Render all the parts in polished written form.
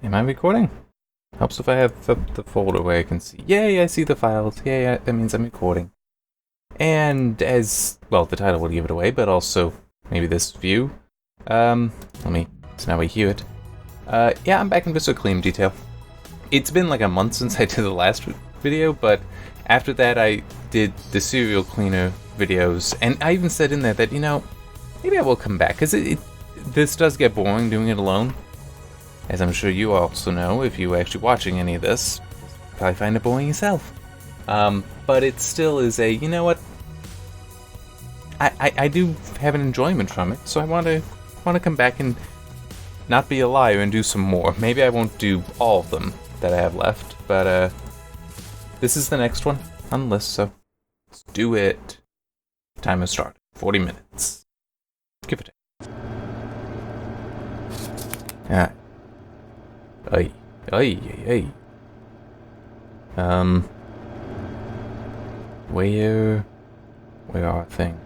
Am I recording? Helps if I have the folder where I can see. Yay, I see the files. Yay, that means I'm recording. And as, well, the title would give it away, but also maybe this view. So now we hear it. Yeah, I'm back in Viscera Clean detail. It's been like a month since I did the last video, but after that I did the serial cleaner videos, and I even said in there that, maybe I will come back, because this does get boring doing it alone. As I'm sure you also know, if you were actually watching any of this, you probably find it boring yourself. But it still is a, you know what? I do have an enjoyment from it, so I want to come back and not be a liar and do some more. Maybe I won't do all of them that I have left, but this is the next one on the list, so let's do it. Timer started. 40 minutes. Give it a... Alright. Ay. Where are things?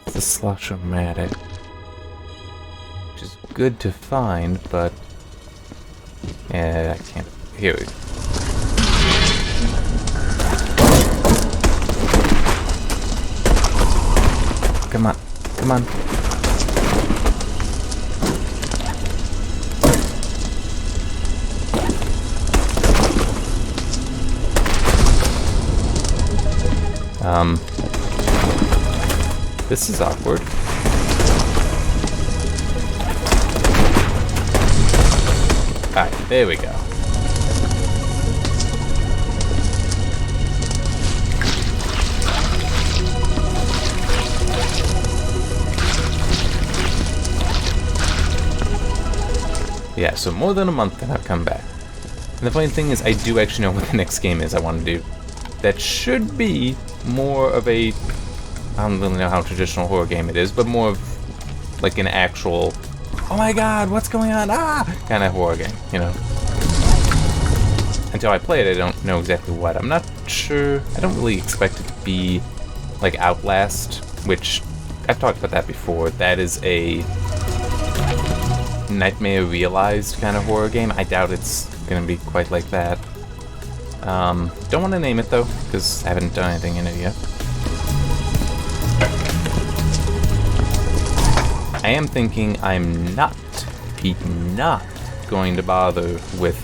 It's a slush-o-matic, which is good to find, but yeah, I can't. Here we go. Come on. This is awkward. Alright, there we go. Yeah, so more than a month and I've come back. And the funny thing is, I do actually know what the next game is I want to do. That should be more of a... I don't really know how traditional horror game it is, but more of like an actual, oh my god, what's going on? Kind of horror game, Until I play it, I don't know exactly what. I'm not sure. I don't really expect it to be like Outlast, which I've talked about that before. That is a Nightmare Realized kind of horror game. I doubt it's gonna be quite like that. Don't want to name it though, because I haven't done anything in it yet. I am thinking I'm not going to bother with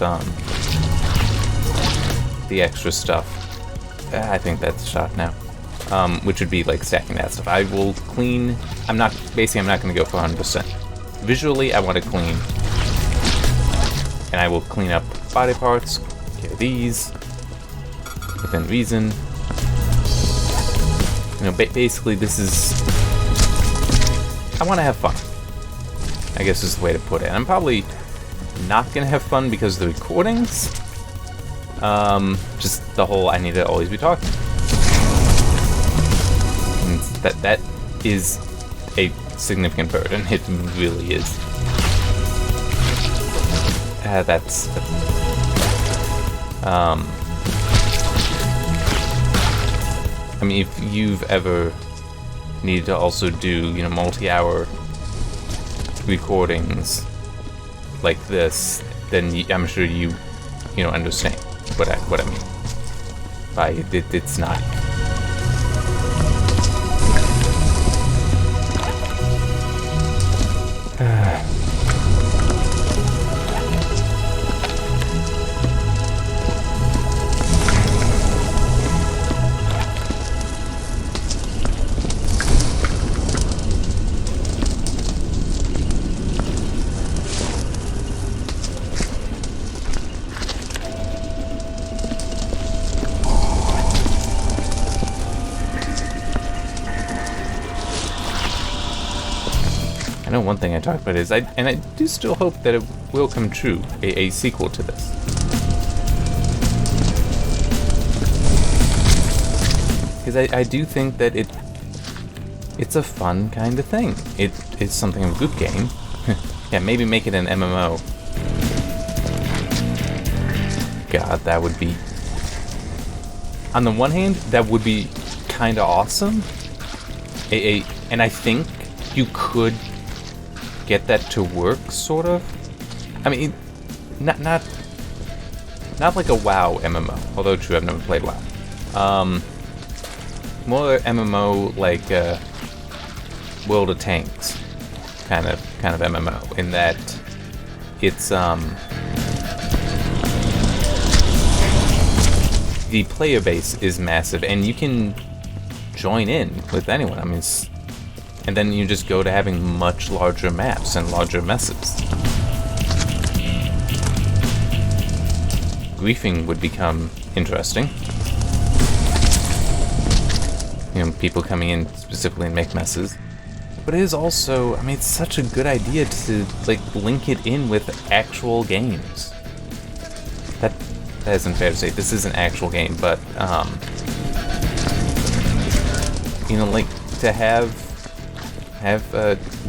the extra stuff. I think that's shot now. Which would be like stacking that stuff. I will clean. I'm not going to go for 100%. Visually, I want to clean, and I will clean up body parts. Here, these within reason. Basically, this is. I want to have fun, I guess is the way to put it. I'm probably not going to have fun because of the recordings. Just the whole I need to always be talking. And that is a significant burden. It really is. That's... I mean, if you've ever needed to also do, multi-hour recordings like this, then I'm sure you understand what I mean by it. It's not. I know one thing I talked about is, I do still hope that it will come true, a sequel to this. Because I do think that it's a fun kind of thing. It's something of a good game. Yeah, maybe make it an MMO. God, that would be on the one hand, that would be kind of awesome. And I think you could get that to work, sort of. I mean, not like a WoW MMO, although true, I've never played WoW. More MMO like World of Tanks kind of MMO, in that it's the player base is massive, and you can join in with anyone. I mean, and then you just go to having much larger maps and larger messes. Griefing would become interesting. You know, people coming in specifically and make messes. But it is also, I mean, it's such a good idea to, like, link it in with actual games. That isn't fair to say. This is an actual game, but, you know, like, to have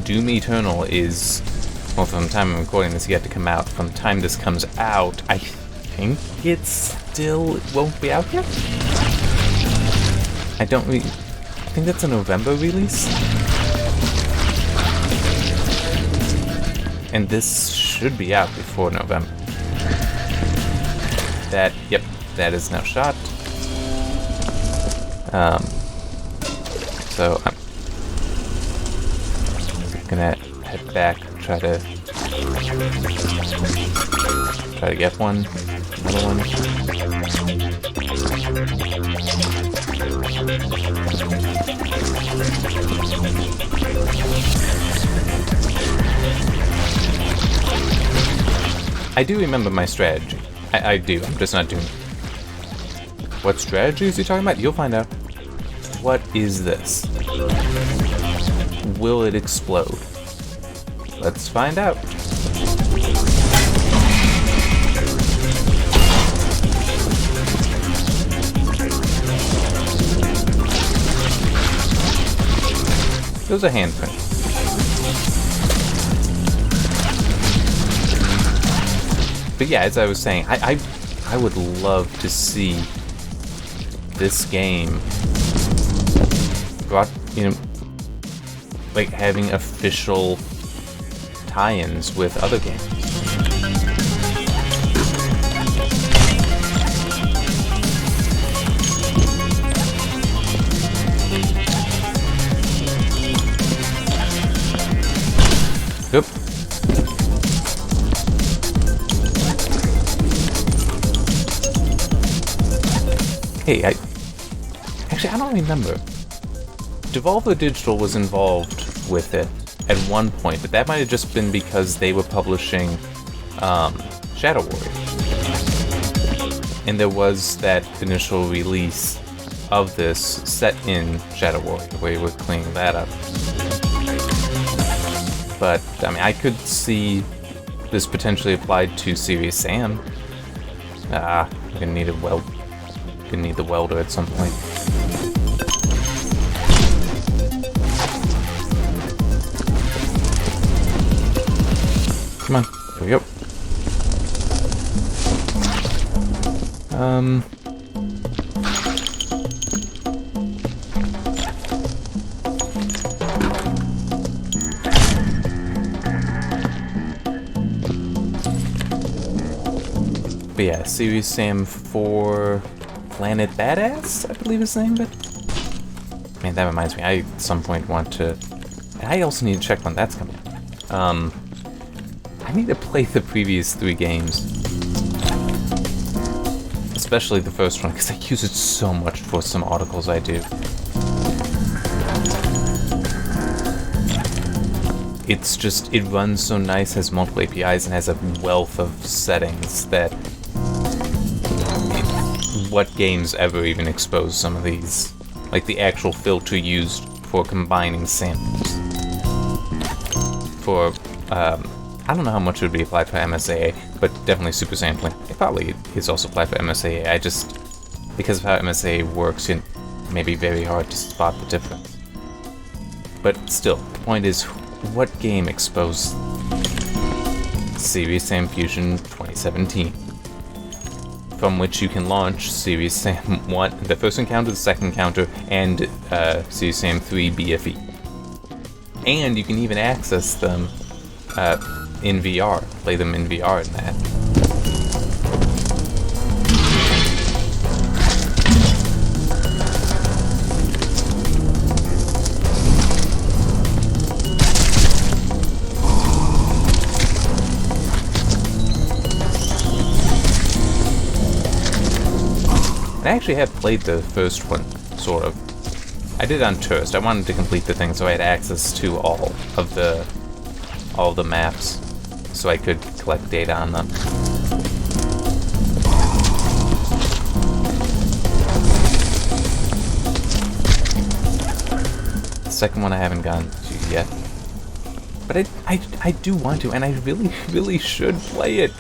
Doom Eternal is, well, from the time I'm recording this yet to come out. From the time this comes out, I think it still won't be out yet? I think that's a November release? And this should be out before November. Yep, that is now shot. So I'm gonna head back, try to get one, another one. I do remember my strategy. I do, I'm just not doing it. What strategy is he talking about? You'll find out. What is this? Will it explode? Let's find out. There's a handprint. But yeah, as I was saying, I would love to see this game brought, you know, like having official tie-ins with other games. Yep. Hey, actually, I don't remember. Devolver Digital was involved with it at one point, but that might have just been because they were publishing Shadow Warrior. And there was that initial release of this set in Shadow Warrior, where you were cleaning that up. But, I mean, I could see this potentially applied to Serious Sam. I'm gonna need Gonna need the welder at some point. Come on, there we go. But yeah, Serious Sam 4 Planet Badass, I believe his name, but man, that reminds me, I at some point want to, I also need to check when that's coming. I need to play the previous 3 games, especially the first one, because I use it so much for some articles I do. It's just, it runs so nice, has multiple APIs, and has a wealth of settings that what games ever even expose some of these? Like the actual filter used for combining samples. For, I don't know how much it would be applied for MSAA, but definitely super sampling. It probably is also applied for MSAA. I just, because of how MSAA works, it may be very hard to spot the difference. But still, the point is, what game exposed Serious Sam Fusion 2017? from which you can launch Series Sam 1, the first encounter, the second encounter, and Series Sam 3 BFE. And you can even access them in VR, play them in VR in that. I actually have played the first one, sort of. I did it on Tourist. I wanted to complete the thing so I had access to all the maps, so I could collect data on them. The second one I haven't gotten to yet. But I do want to, and I really, really should play it.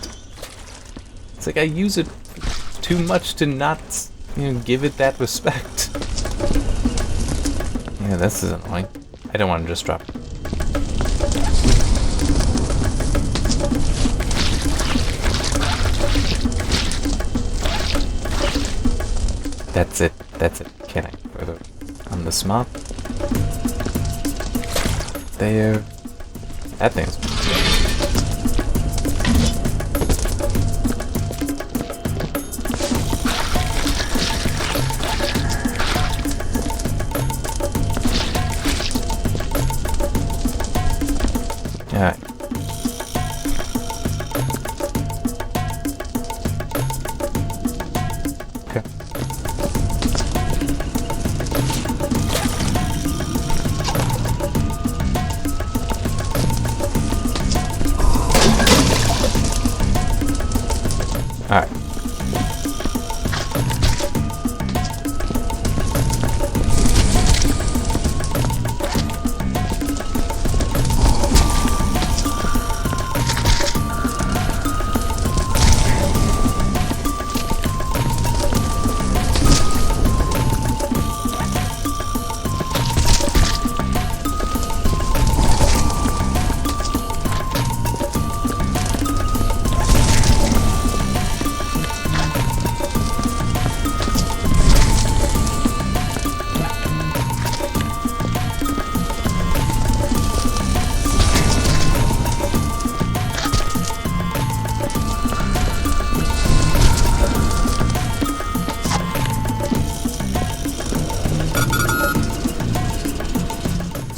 It's like I use it too much to not, give it that respect. Yeah, this is annoying. I don't want to just drop it. That's it. That's it. Can I further on this map? There. That thing's... Alright. Okay. Alright.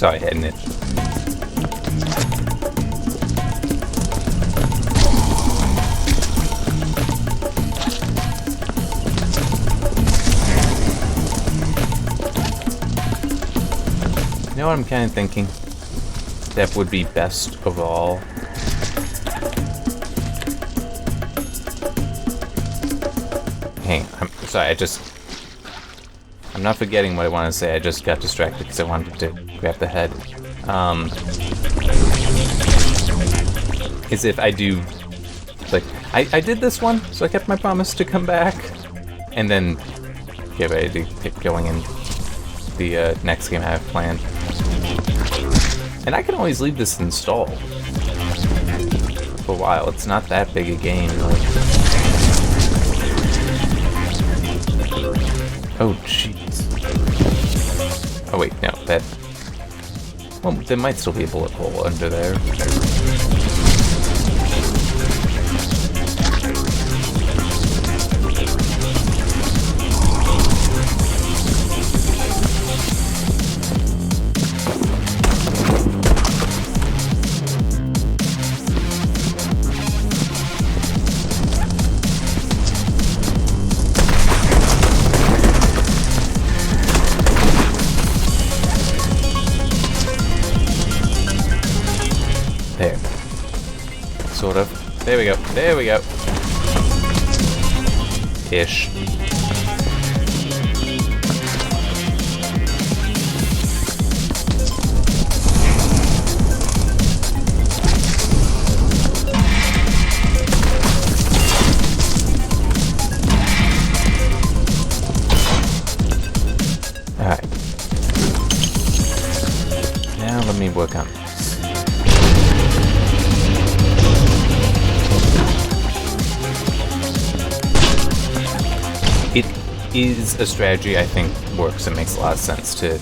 Sorry, I had an itch. You know what I'm kind of thinking? That would be best overall. Hang on, I'm sorry, I'm not forgetting what I want to say, I just got distracted because I wanted to grab the head. Is if I do, like, I did this one, so I kept my promise to come back, and then get ready to get going in the next game I have planned. And I can always leave this installed for a while, it's not that big a game, really. Oh, jeez. Oh, wait, no, that... Well, there might still be a bullet hole under there. There. Sort of. There we go. There we go. Ish. Alright. Now let me work on this. it is a strategy I think works. It makes a lot of sense to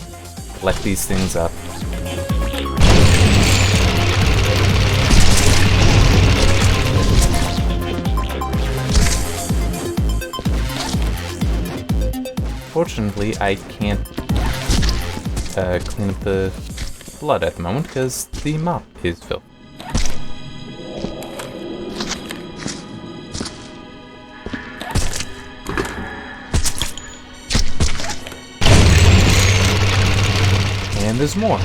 collect these things up. Fortunately, I can't clean up the blood at the moment because the mop is filled. And there's more.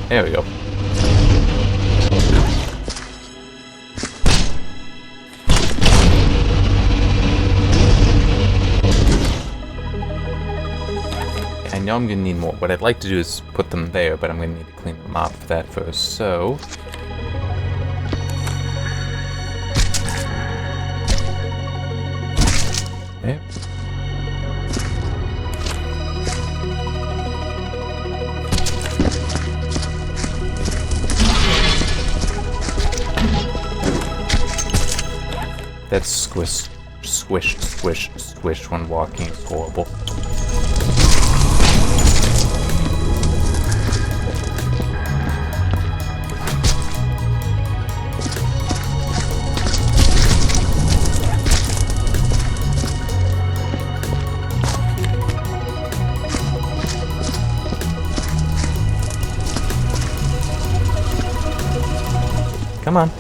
There we go. I know I'm gonna need more. What I'd like to do is put them there, but I'm gonna need to clean them up for that first, so... There. That squish, squish when walking is horrible. Come on.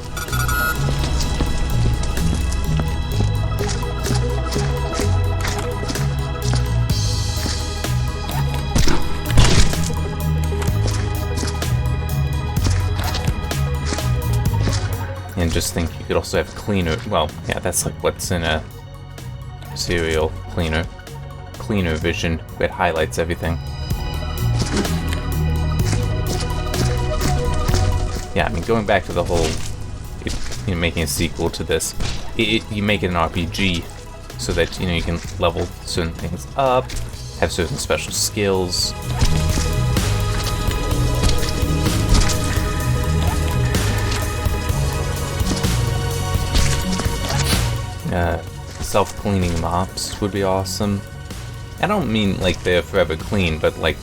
And just think you could also have cleaner. Well, yeah, that's like what's in a serial cleaner. Cleaner vision that highlights everything. Yeah, I mean, going back to the whole, making a sequel to this, you make it an RPG so that, you can level certain things up, have certain special skills. Self-cleaning mops would be awesome. I don't mean like they're forever clean, but like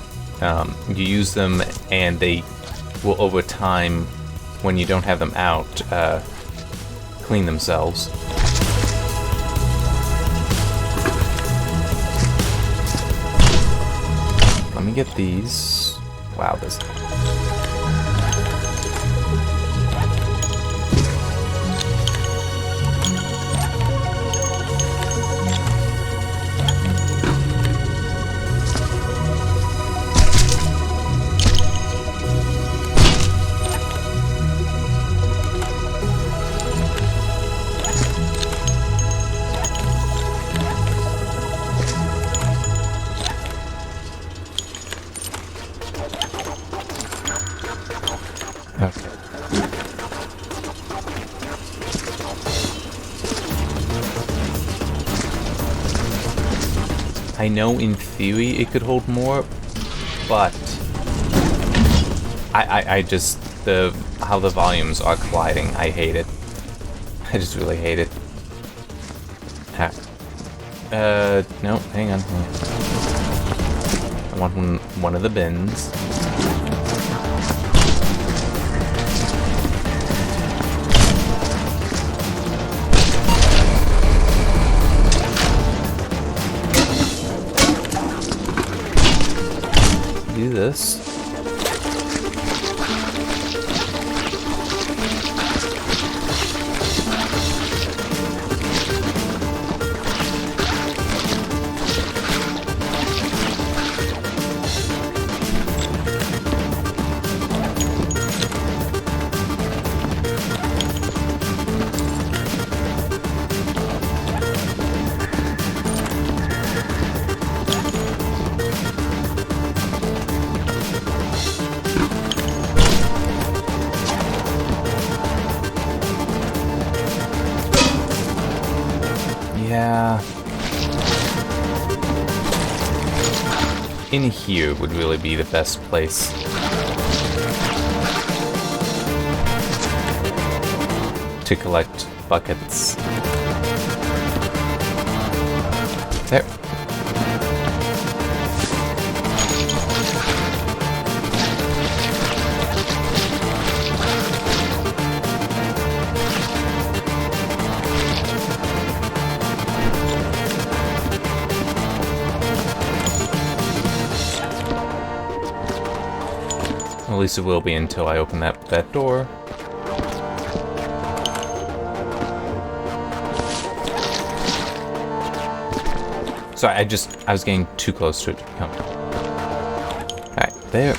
you use them and they will over time, when you don't have them out, clean themselves. Let me get these. Wow, this. I know in theory it could hold more, but I just, how the volumes are colliding, I hate it. I just really hate it. No, hang on. I want one of the bins. Do this. Yeah. In here would really be the best place. to collect buckets. There. At least it will be until I open that door. Sorry, I was getting too close to it to become. Alright, there.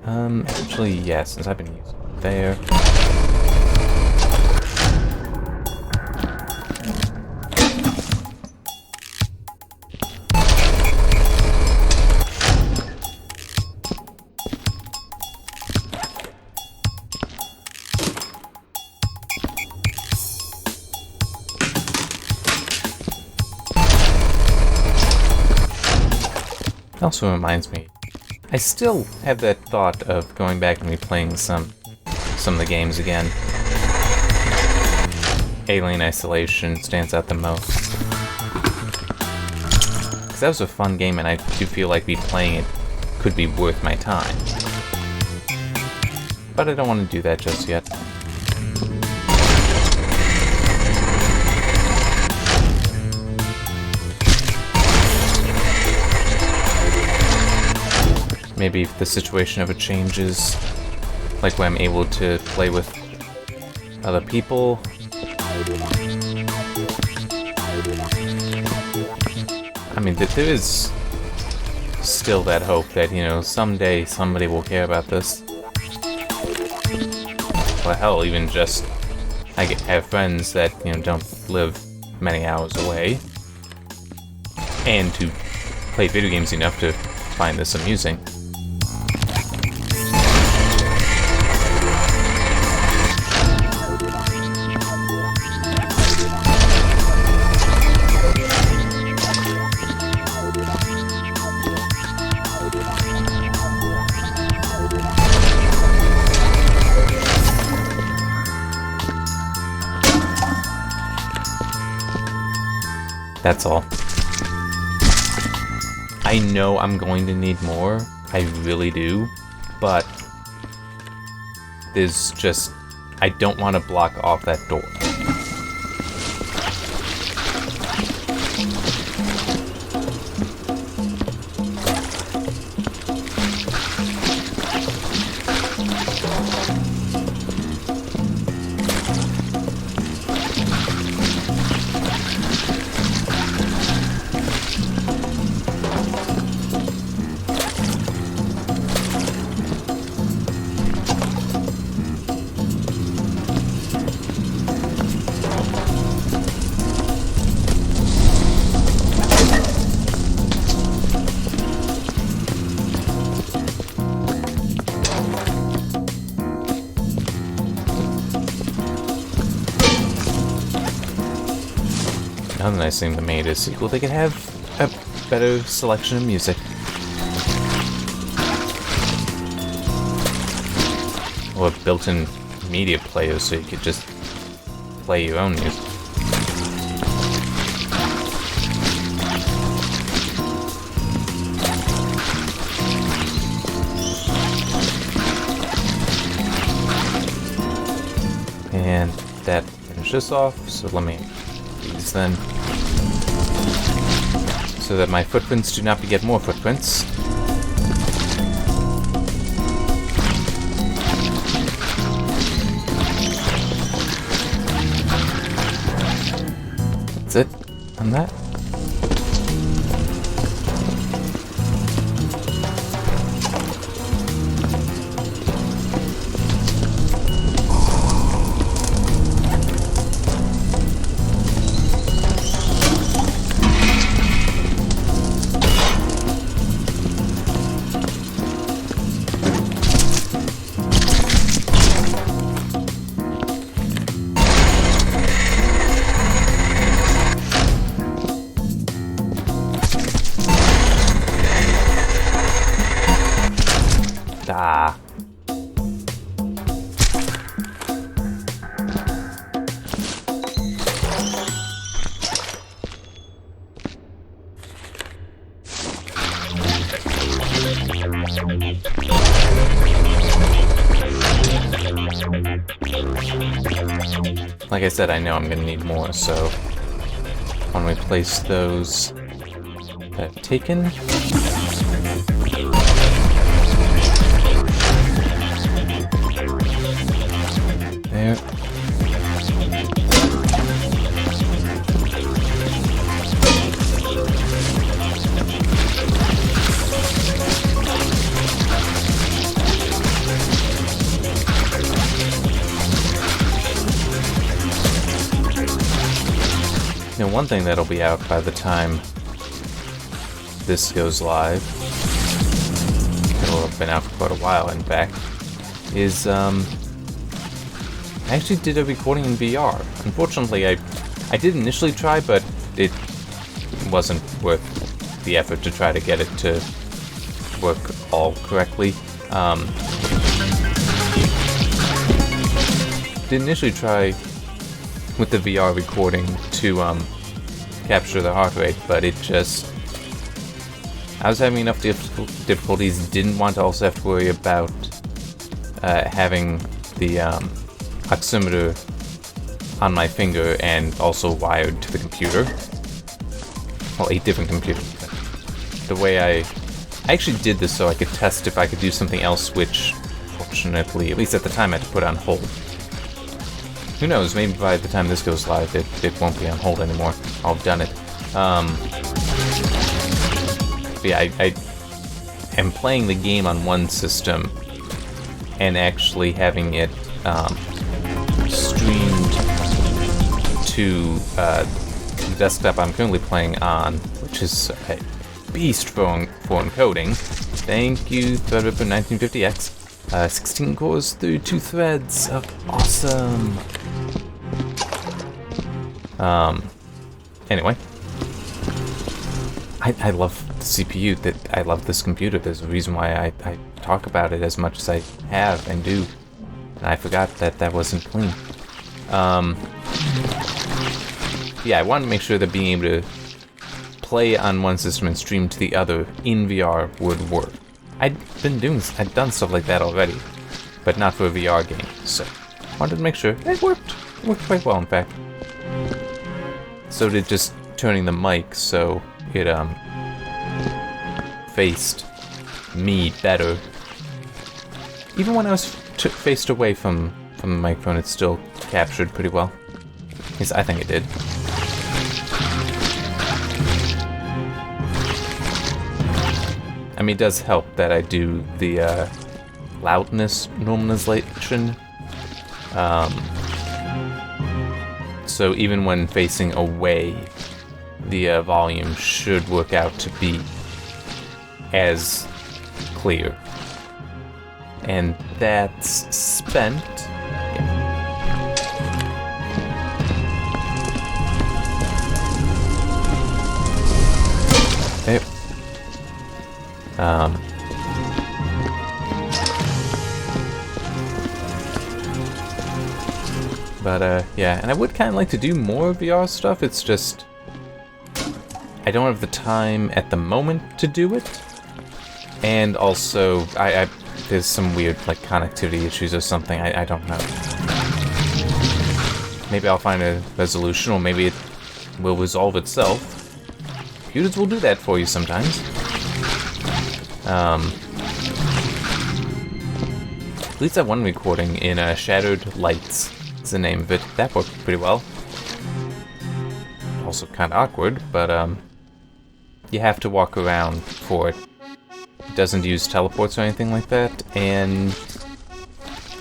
Actually, yeah, since I've been using it there. Also reminds me, I still have that thought of going back and replaying some of the games again. Alien Isolation stands out the most. Because that was a fun game and I do feel like replaying it could be worth my time. But I don't want to do that just yet. Maybe if the situation ever changes, like when I'm able to play with other people. I mean, there is still that hope that, you know, someday somebody will care about this. Well, hell, even just I have friends that, you know, don't live many hours away, and to play video games enough to find this amusing. That's all. I know I'm going to need more, I really do, but there's just, I don't want to block off that door. Another nice thing they made is sequel, they could have a better selection of music. Or a built-in media player so you could just play your own music. And that finishes this off, so let me do these then. So that my footprints do not beget more footprints. That's it on that. like I said, I know I'm gonna need more, so when we place those that I've taken. There. Now, one thing that'll be out by the time this goes live, it'll have been out for quite a while, in fact, is, I actually did a recording in VR. Unfortunately, I did initially try, but it wasn't worth the effort to try to get it to work all correctly. Did initially try with the VR recording to capture the heart rate, but it just... I was having enough difficulties, didn't want to also have to worry about having the oximeter on my finger and also wired to the computer. Well, a different computer. The way I actually did this so I could test if I could do something else, which fortunately, at least at the time, I had to put on hold. Who knows, maybe by the time this goes live, it won't be on hold anymore. I'll have done it. But yeah, I am playing the game on one system and actually having it streamed to the desktop I'm currently playing on, which is a beast for encoding. Thank you, Threadripper 1950X. 16 cores through 2 threads of awesome. Anyway, I love the CPU. That I love this computer. There's a reason why I talk about it as much as I have and do. And I forgot that wasn't clean. Yeah, I wanted to make sure that being able to play on one system and stream to the other in VR would work. I'd done stuff like that already, but not for a VR game, so I wanted to make sure it worked. It worked quite well, in fact. So did just turning the mic so it faced me better. Even when I was faced away from the microphone, it still captured pretty well. At least I think it did. I mean, it does help that I do the loudness normalization. So even when facing away, the volume should work out to be as clear. And that's spent. Yeah. Okay. Yeah, and I would kind of like to do more VR stuff. It's just I don't have the time at the moment to do it, and also there's some weird like connectivity issues or something. I don't know. Maybe I'll find a resolution, or maybe it will resolve itself. Computers will do that for you sometimes. At least that one recording in Shattered Lights is the name of it. That worked pretty well. Also kind of awkward, but you have to walk around for it. It doesn't use teleports or anything like that, and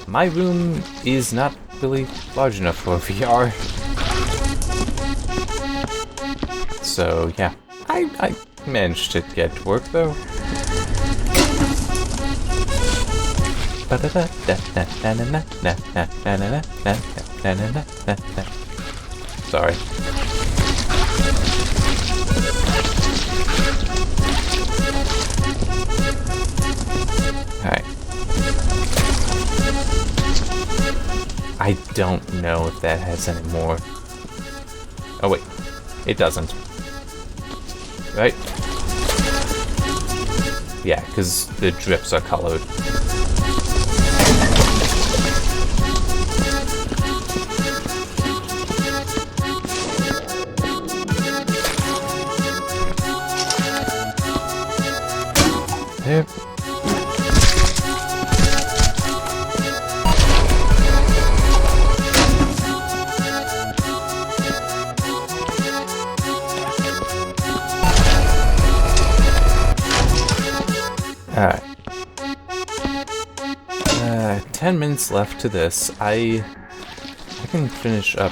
my room is not really large enough for VR. So yeah, I managed to get to work though. Sorry. Alright. I don't know if that has any more. Oh wait, it doesn't. Right? Yeah, because the drips are colored. minutes left to this. I can finish up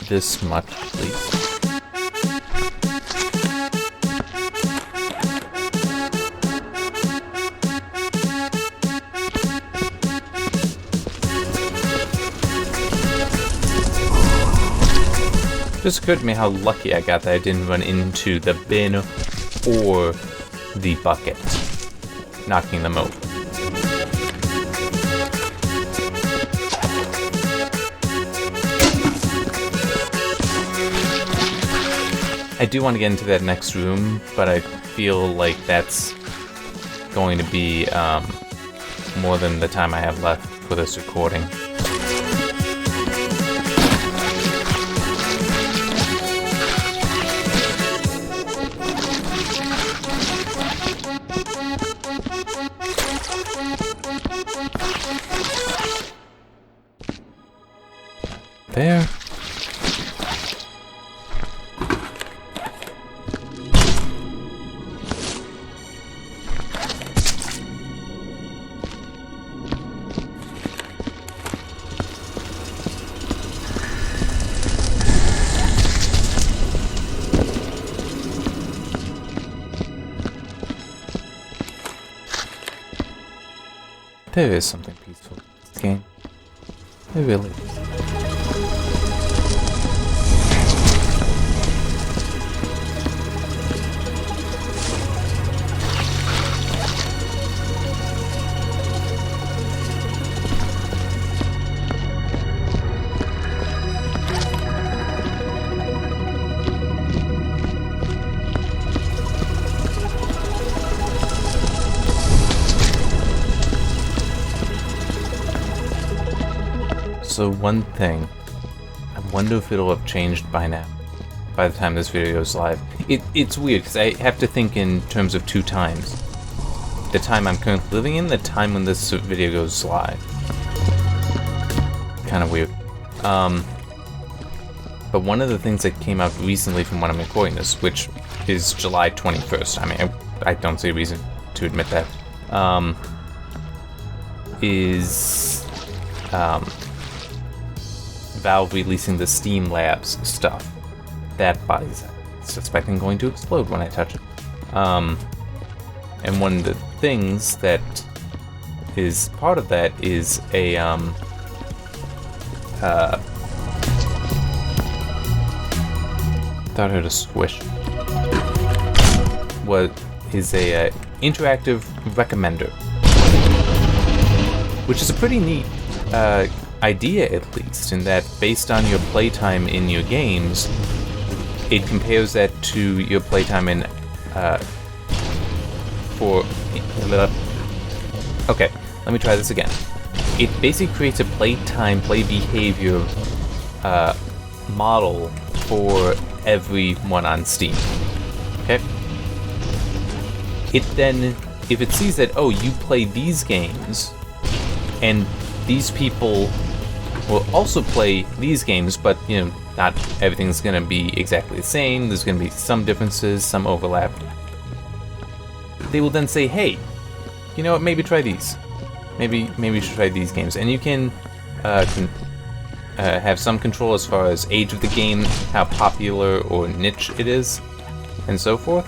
this much, at least. Just occurred to me how lucky I got that I didn't run into the bin or the bucket, knocking them over. I do want to get into that next room, but I feel like that's going to be more than the time I have left for this recording. There. There is something peaceful in this game. There really is. So one thing, I wonder if it'll have changed by now, by the time this video goes live. It's weird, because I have to think in terms of two times. The time I'm currently living in, the time when this video goes live. Kind of weird. But one of the things that came out recently from when I'm recording this, which is July 21st, I mean, I don't see a reason to admit that, is Valve releasing the Steam Labs stuff. That body's suspecting going to explode when I touch it. And one of the things that is part of that is a thought I heard a squish. What is a interactive recommender, which is a pretty neat idea, at least, in that based on your playtime in your games, it compares that to your playtime in okay, let me try this again. It basically creates a playtime, play behavior model for everyone on Steam. Okay? It then, if it sees that, oh, you play these games, and these people will also play these games, but, you know, not everything's gonna be exactly the same, there's gonna be some differences, some overlap. They will then say, hey, you know what, maybe try these. Maybe you should try these games. And you can have some control as far as age of the game, how popular or niche it is, and so forth.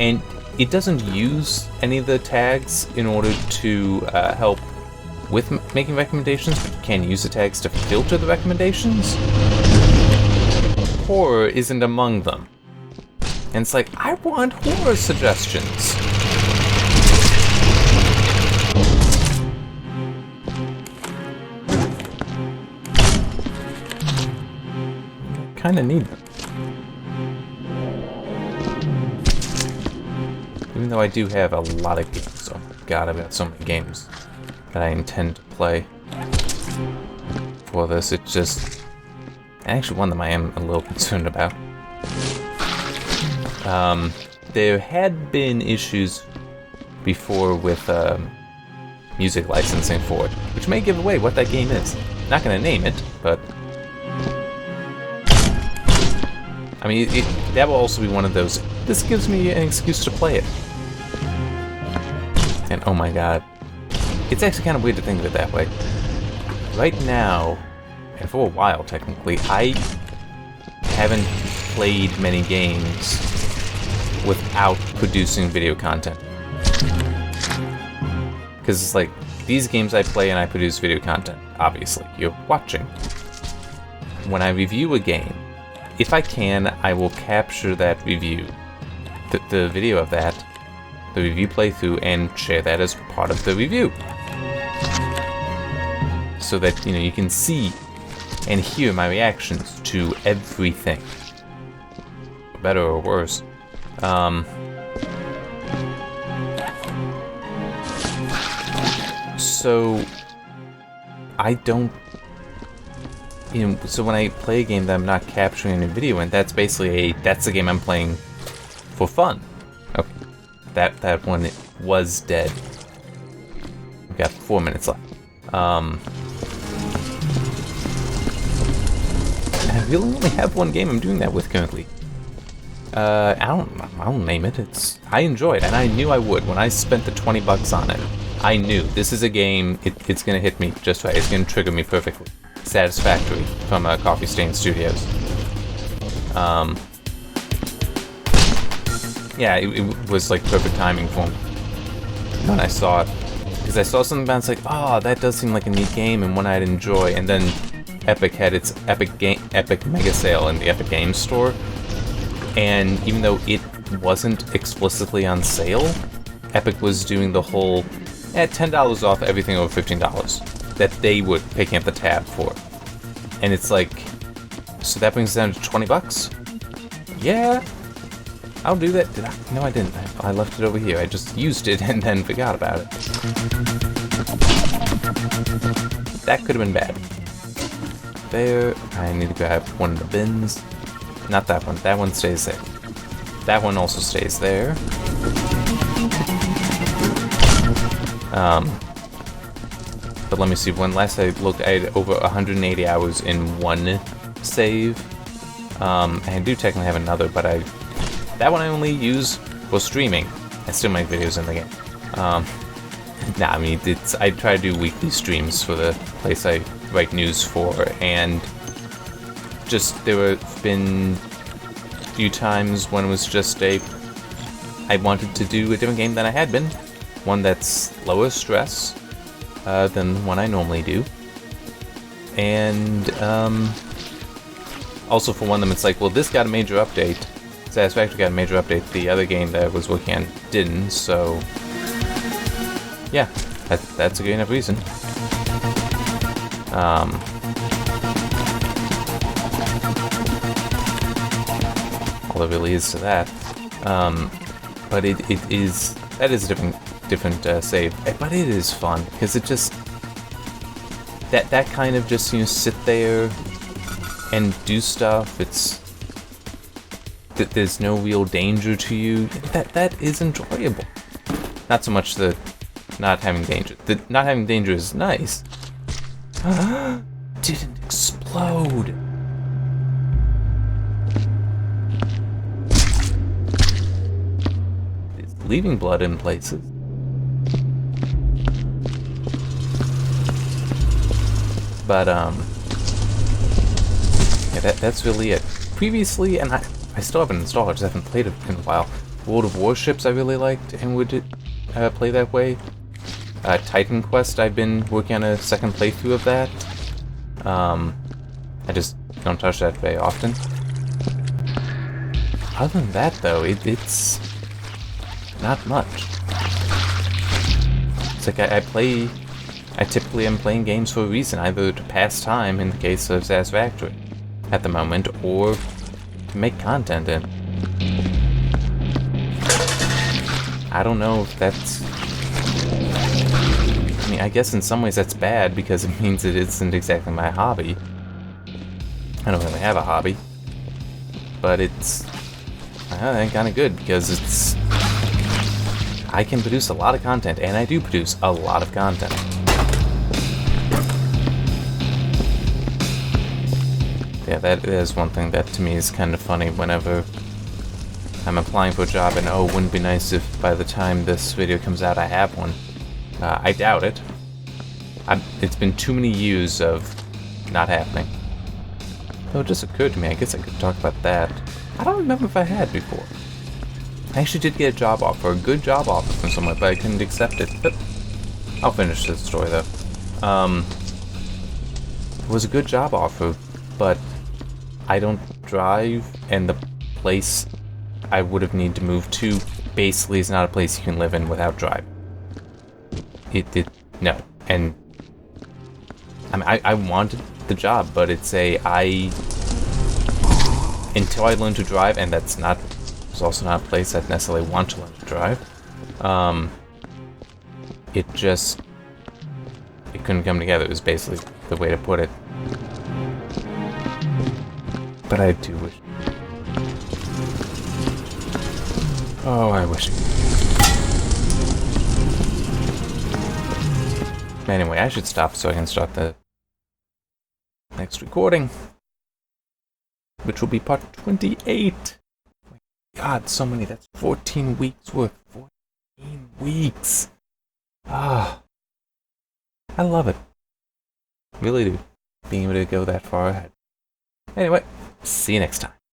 And it doesn't use any of the tags in order to help with making recommendations, but you can use the tags to filter the recommendations. Horror isn't among them. And it's like, I want horror suggestions. Kinda need them. Even though I do have a lot of games. Oh god, I've got so many games that I intend to play for this. It's just actually one of them I am a little concerned about. There had been issues before with music licensing for it, which may give away what that game is. Not gonna name it, but I mean, that will also be one of those, this gives me an excuse to play it. And oh my god, it's actually kind of weird to think of it that way. Right now, and for a while technically, I haven't played many games without producing video content. Because it's like, these games I play and I produce video content, obviously, you're watching. When I review a game, if I can, I will capture that review, the video of that, the review playthrough, and share that as part of the review. So that, you know, you can see and hear my reactions to everything. Better or worse. So I don't, you know, so when I play a game that I'm not capturing in video, and that's basically that's the game I'm playing for fun. Okay, that one was dead. We've got 4 minutes left. And I really only have one game I'm doing that with currently. I don't name it. I enjoy it, and I knew I would when I spent the $20 on it. I knew this is a game. It's gonna hit me just right. It's gonna trigger me perfectly. Satisfactory from Coffee Stain Studios. Yeah, it was like perfect timing for me when I saw it, because I saw something about it's like, oh, that does seem like a neat game and one I'd enjoy. And then Epic had its Epic Mega Sale in the Epic Games Store, and even though it wasn't explicitly on sale, Epic was doing the whole at $10 off everything over $15 that they were picking up the tab for. And it's like, so that brings it down to $20? Yeah, I'll do that. Did I? No, I didn't. I left it over here. I just used it and then forgot about it. That could have been bad. There, I need to grab one of the bins. Not that one. That one stays there. That one also stays there. But let me see, when last I looked, I had over 180 hours in one save. And I do technically have another, but that one I only use for streaming. I still make videos in the game. Nah, I mean, I try to do weekly streams for the place I write news for, and just, there have been a few times when it was just I wanted to do a different game than I had been. One that's lower stress than one I normally do. And also for one of them, it's like, well, this got a major update. Satisfactory got a major update. The other game that I was working on didn't, so yeah, that's a good enough reason. All there really is to that. But that is a different save. But it is fun because it just that kind of just, you know, sit there and do stuff. It's that there's no real danger to you. That is enjoyable. Not so much the not having danger. The not having danger is nice. Didn't explode. It's leaving blood in places. But yeah, that's really it. Previously, and I still haven't installed it, I just haven't played it in a while. World of Warships I really liked and would play that way. Titan Quest, I've been working on a second playthrough of that. I just don't touch that very often. Other than that, though, it's not much. It's like I typically am playing games for a reason, either to pass time in the case of Satisfactory at the moment, or to make content in. I don't know if that's... I mean, I guess in some ways that's bad because it means it isn't exactly my hobby. I don't really have a hobby. But it's kind of good because it's... I can produce a lot of content, and I do produce a lot of content. Yeah, that is one thing that to me is kind of funny whenever I'm applying for a job and, oh, wouldn't it be nice if by the time this video comes out I have one. I doubt it, It's been too many years of not happening. So it just occurred to me, I guess I could talk about that. I don't remember if I had before. I actually did get a job offer, a good job offer from somewhere, but I couldn't accept it. But I'll finish this story though. It was a good job offer, but I don't drive, and the place I would have needed to move to basically is not a place you can live in without driving. No. And I mean, I wanted the job, but it's until I learn to drive, and it's also not a place I'd necessarily want to learn to drive. It couldn't come together. It was basically the way to put it. But I do wish. Oh, I wish. Anyway, I should stop so I can start the next recording, which will be part 28. My God, so many. That's 14 weeks worth. 14 weeks. Ah, I love it. Really do. Being able to go that far ahead. Anyway, see you next time.